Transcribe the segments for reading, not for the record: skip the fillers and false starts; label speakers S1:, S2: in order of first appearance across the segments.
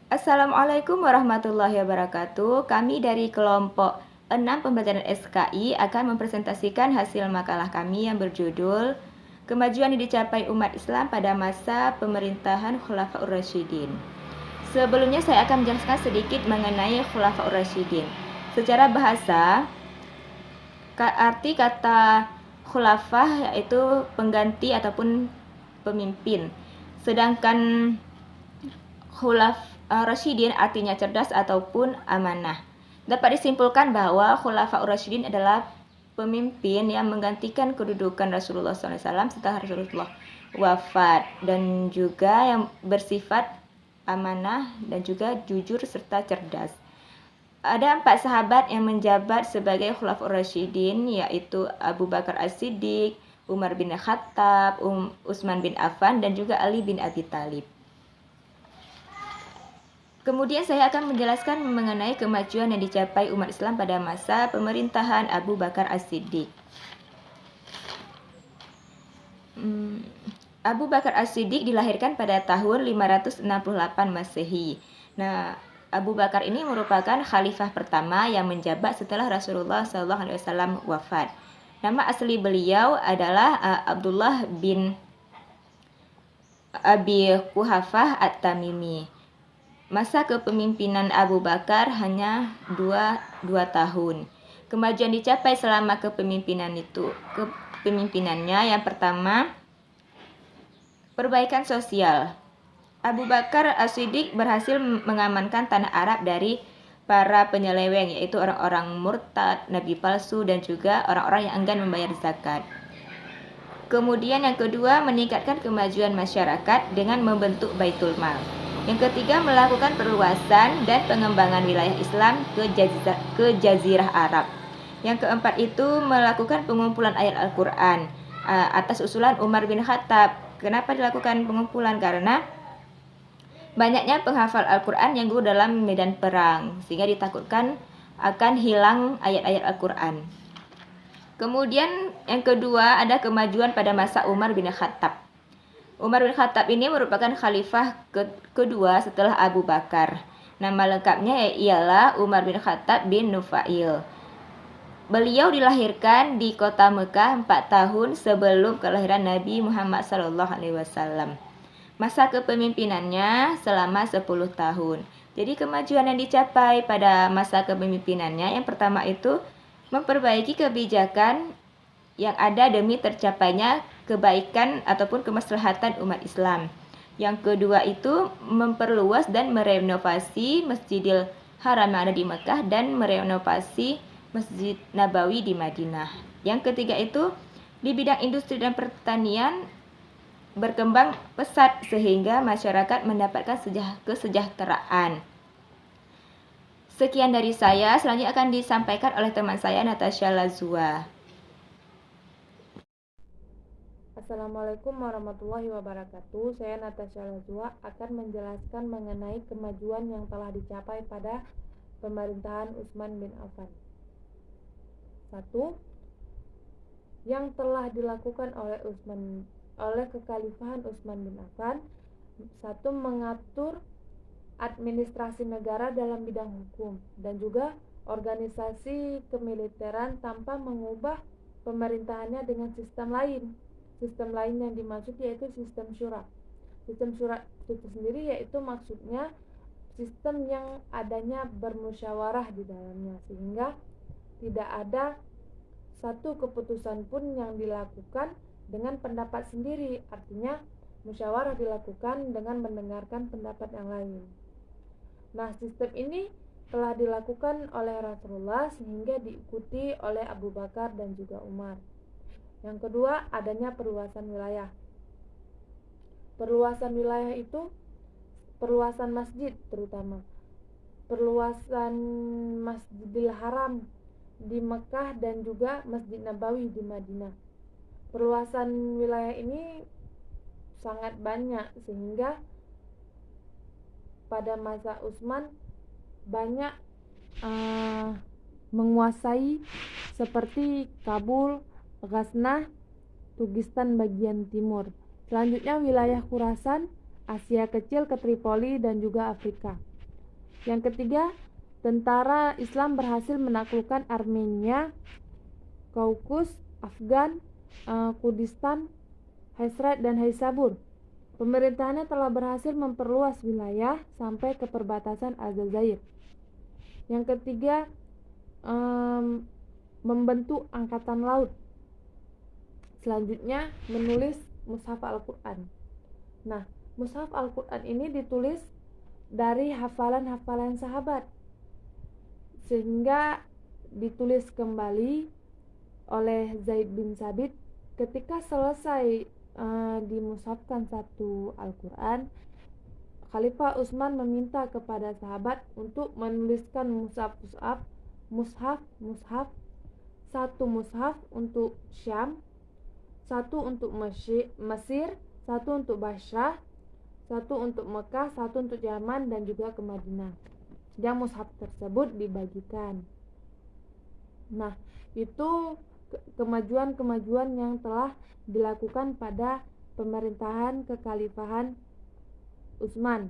S1: Assalamualaikum warahmatullahi wabarakatuh. Kami dari kelompok 6 pembelajaran SKI akan mempresentasikan hasil makalah kami yang berjudul Kemajuan yang dicapai umat Islam pada masa pemerintahan Khulafaur Rasyidin. Sebelumnya saya akan menjelaskan sedikit mengenai Khulafaur Rasyidin. Secara bahasa, arti kata khulafah yaitu pengganti ataupun pemimpin. Sedangkan Rasyidin artinya cerdas ataupun amanah. Dapat disimpulkan bahwa Khulafaur Rasyidin adalah pemimpin yang menggantikan kedudukan Rasulullah SAW setelah Rasulullah wafat dan juga yang bersifat amanah dan juga jujur serta cerdas. Ada 4 sahabat yang menjabat sebagai Khulafaur Rasyidin, yaitu Abu Bakar As-Siddiq, Umar bin Khattab, Utsman bin Affan, dan juga Ali bin Abi Thalib. Kemudian saya akan menjelaskan mengenai kemajuan yang dicapai umat Islam pada masa pemerintahan Abu Bakar As-Siddiq. Abu Bakar As-Siddiq dilahirkan pada tahun 568 Masehi. Nah, Abu Bakar ini merupakan khalifah pertama yang menjabat setelah Rasulullah SAW wafat. Nama asli beliau adalah Abdullah bin Abi Quhafah At-Tamimi. Masa kepemimpinan Abu Bakar hanya 2 tahun. Kemajuan dicapai selama kepemimpinannya yang pertama, perbaikan sosial. Abu Bakar As-Siddiq berhasil mengamankan tanah Arab dari para penyeleweng, yaitu orang-orang murtad, nabi palsu, dan juga orang-orang yang enggan membayar zakat. Kemudian yang kedua, meningkatkan kemajuan masyarakat dengan membentuk Baitul Mal. Yang ketiga, melakukan perluasan dan pengembangan wilayah Islam ke Jazirah Arab. Yang keempat itu melakukan pengumpulan ayat Al-Quran atas usulan Umar bin Khattab. Kenapa dilakukan pengumpulan? Karena banyaknya penghafal Al-Quran yang gugur dalam medan perang, sehingga ditakutkan akan hilang ayat-ayat Al-Quran. Kemudian yang kedua, ada kemajuan pada masa Umar bin Khattab. Umar bin Khattab ini merupakan khalifah kedua setelah Abu Bakar. Nama lengkapnya ialah Umar bin Khattab bin Nufail. Beliau dilahirkan di kota Mekah 4 tahun sebelum kelahiran Nabi Muhammad SAW. Masa kepemimpinannya selama 10 tahun. Jadi kemajuan yang dicapai pada masa kepemimpinannya yang pertama itu memperbaiki kebijakan yang ada demi tercapainya kebaikan ataupun kemaslahatan umat Islam. Yang kedua itu memperluas dan merenovasi Masjidil Haram yang ada di Mekah dan merenovasi Masjid Nabawi di Madinah. Yang ketiga itu di bidang industri dan pertanian berkembang pesat sehingga masyarakat mendapatkan kesejahteraan. Sekian dari saya, selanjutnya akan disampaikan oleh teman saya Natasha Lazua.
S2: Assalamualaikum warahmatullahi wabarakatuh. Saya Natasha Lazua akan menjelaskan mengenai kemajuan yang telah dicapai pada pemerintahan Utsman bin Affan. 1. Yang telah dilakukan oleh kekhalifahan Utsman bin Affan. 1. Mengatur administrasi negara dalam bidang hukum dan juga organisasi kemiliteran tanpa mengubah pemerintahannya dengan sistem lain. Sistem lain yang dimaksud yaitu sistem syura. Sistem syura itu sendiri yaitu maksudnya sistem yang adanya bermusyawarah di dalamnya, sehingga tidak ada satu keputusan pun yang dilakukan dengan pendapat sendiri. Artinya musyawarah dilakukan dengan mendengarkan pendapat yang lain. Nah, sistem ini telah dilakukan oleh Rasulullah sehingga diikuti oleh Abu Bakar dan juga Umar. Yang kedua, adanya perluasan wilayah. Perluasan wilayah itu perluasan masjid, terutama perluasan Masjidil Haram di Mekah dan juga Masjid Nabawi di Madinah. Perluasan wilayah ini sangat banyak sehingga pada masa Utsman banyak menguasai seperti Kabul, Ghaznah, Tugistan bagian timur. Selanjutnya wilayah Khurasan, Asia Kecil ke Tripoli dan juga Afrika. Yang ketiga, tentara Islam berhasil menaklukkan Armenia, Kaukus, Afgan, Kurdistan, Herat dan Haisabur. Pemerintahannya telah berhasil memperluas wilayah sampai ke perbatasan Aljazair. Yang ketiga, membentuk angkatan laut. Selanjutnya, menulis Mushaf Al-Quran. Nah, Mushaf Al-Quran ini ditulis dari hafalan-hafalan sahabat, sehingga ditulis kembali oleh Zaid bin Sabit. Ketika selesai dimushafkan satu Al-Quran, Khalifah Utsman meminta kepada sahabat untuk menuliskan mushaf, satu mushaf untuk Syam, satu untuk Mesir, satu untuk Basrah, satu untuk Mekah, satu untuk Yaman, dan juga ke Madinah. Yang mushaf tersebut dibagikan. Nah, itu kemajuan-kemajuan yang telah dilakukan pada pemerintahan kekhalifahan Utsman.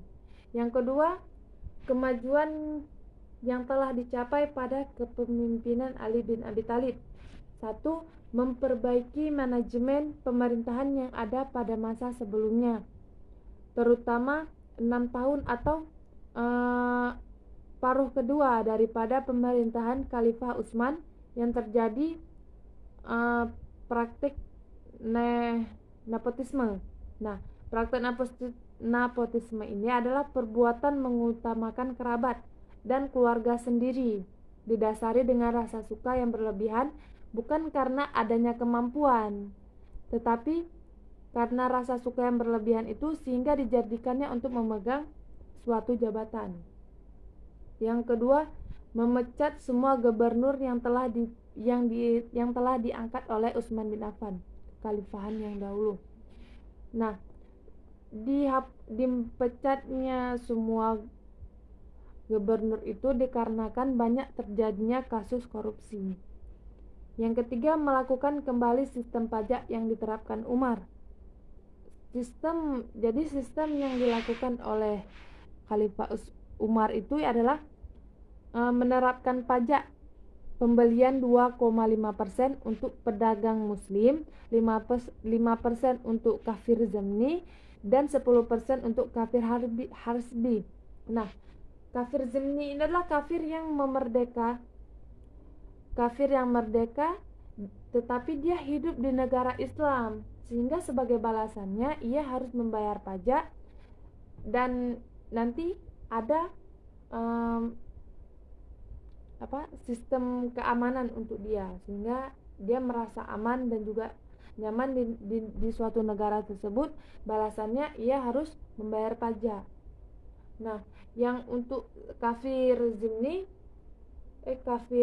S2: Yang kedua, kemajuan yang telah dicapai pada kepemimpinan Ali bin Abi Thalib. Satu, memperbaiki manajemen pemerintahan yang ada pada masa sebelumnya, terutama 6 tahun atau paruh kedua daripada pemerintahan Khalifah Utsman yang terjadi praktik nepotisme. Nah, praktik nepotisme ini adalah perbuatan mengutamakan kerabat dan keluarga sendiri, didasari dengan rasa suka yang berlebihan, bukan karena adanya kemampuan, tetapi karena rasa suka yang berlebihan itu sehingga dijadikannya untuk memegang suatu jabatan. Yang kedua, memecat semua gubernur yang telah diangkat oleh Utsman bin Affan, kekhalifahan yang dahulu. Nah, dipecatnya semua gubernur itu dikarenakan banyak terjadinya kasus korupsi. Yang ketiga, melakukan kembali sistem pajak yang diterapkan Umar. Sistem yang dilakukan oleh Khalifah Umar itu adalah menerapkan pajak pembelian 2,5% untuk pedagang muslim, 5% untuk kafir zimmi, dan 10% untuk kafir harbi. Nah, kafir zimmi ini adalah kafir yang merdeka tetapi dia hidup di negara Islam, sehingga sebagai balasannya ia harus membayar pajak dan nanti ada sistem keamanan untuk dia, sehingga dia merasa aman dan juga nyaman di suatu negara tersebut. Balasannya ia harus membayar pajak. Nah, yang untuk kafir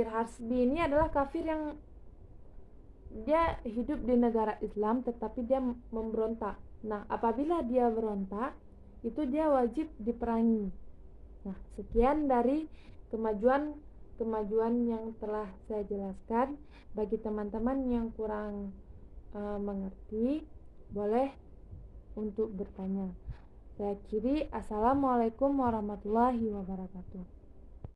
S2: harbi ini adalah kafir yang dia hidup di negara Islam tetapi dia memberontak. Nah, apabila dia berontak, itu dia wajib diperangi. Nah, sekian dari kemajuan yang telah saya jelaskan. Bagi teman-teman yang kurang mengerti, boleh untuk bertanya. Saya akhiri. Assalamualaikum warahmatullahi wabarakatuh.